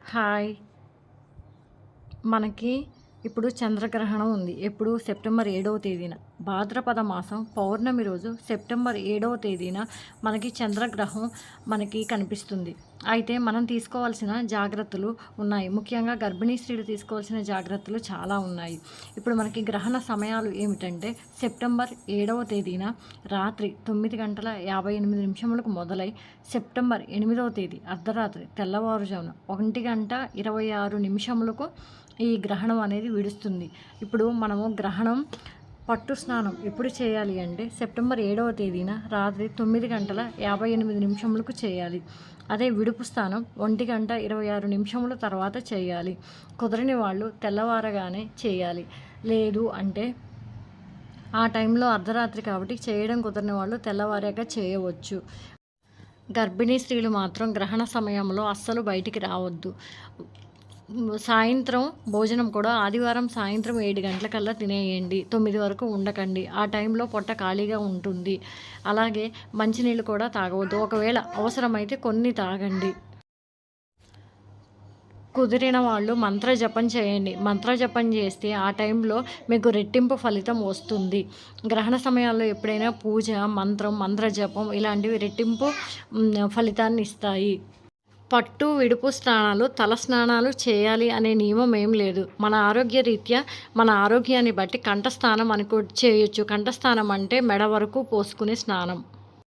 Hi. మనకి ఇప్పుడు చంద్రగ్రహణం ఉంది. ఎప్పుడు సెప్టెంబర్ 7వ తేదీన. భాద్రపద మాసం పౌర్ణమి రోజు సెప్టెంబర్ 7వ తేదీన మనకి చంద్రగ్రహం కనిపిస్తుంది. అయితే మనం తీసుకోవాల్సిన జాగ్రత్తలు ఉన్నాయి. ముఖ్యంగా గర్భిణీ స్త్రీలు తీసుకోవాల్సిన జాగ్రత్తలు చాలా ఉన్నాయి. ఇప్పుడు మనకి గ్రహణ సమయాలు ఏమిటంటే సెప్టెంబర్ 7వ తేదీన రాత్రి 9 గంటల 58 నిమిషములకు మొదలై సెప్టెంబర్ 8వ తేదీ అర్ధరాత్రి తెల్లవారుజామున 1 గంట 26 నిమిషములకు ఈ గ్రహణం అనేది విడుస్తుంది. ఇప్పుడు మనము గ్రహణం పట్టు స్నానం ఎప్పుడు చేయాలి అంటే సెప్టెంబర్ 7వ తేదీన రాత్రి 9 గంటల 58 నిమిషములకు చేయాలి. అదే విడుపు స్నానం 1 గంట 26 నిమిషముల తర్వాత చేయాలి. కుదరని వాళ్ళు తెల్లవారగానే చేయాలి. లేదు అంటే ఆ టైంలో అర్ధరాత్రి కాబట్టి చేయడం కుదరని వాళ్ళు తెల్లవారాక చేయవచ్చు. గర్భిణీ స్త్రీలు మాత్రం గ్రహణ సమయంలో అస్సలు బయటికి రావద్దు. సాయంత్రం భోజనం కూడా ఆదివారం సాయంత్రం 7 గంటలకల్లా తినేయండి. 9 వరకు ఉండకండి. ఆ టైంలో పొట్ట ఖాళీగా ఉంటుంది. అలాగే మంచినీళ్ళు కూడా తాగవద్దు. ఒకవేళ అవసరమైతే కొన్ని తాగండి. కుదిరిన వాళ్ళు మంత్రజపం చేయండి. మంత్రజపం చేస్తే ఆ టైంలో మీకు రెట్టింపు ఫలితం వస్తుంది. గ్రహణ సమయాల్లో ఎప్పుడైనా పూజ, మంత్రజపం ఇలాంటివి రెట్టింపు ఫలితాన్ని ఇస్తాయి. పట్టు విడుపు స్నానాలు, తల స్నానాలు చేయాలి అనే నియమం ఏం లేదు. మన ఆరోగ్య రీత్యా మన ఆరోగ్యాన్ని బట్టి కంఠస్నానం చేయొచ్చు. కంఠస్నానం అంటే మెడ వరకు పోసుకునే స్నానం.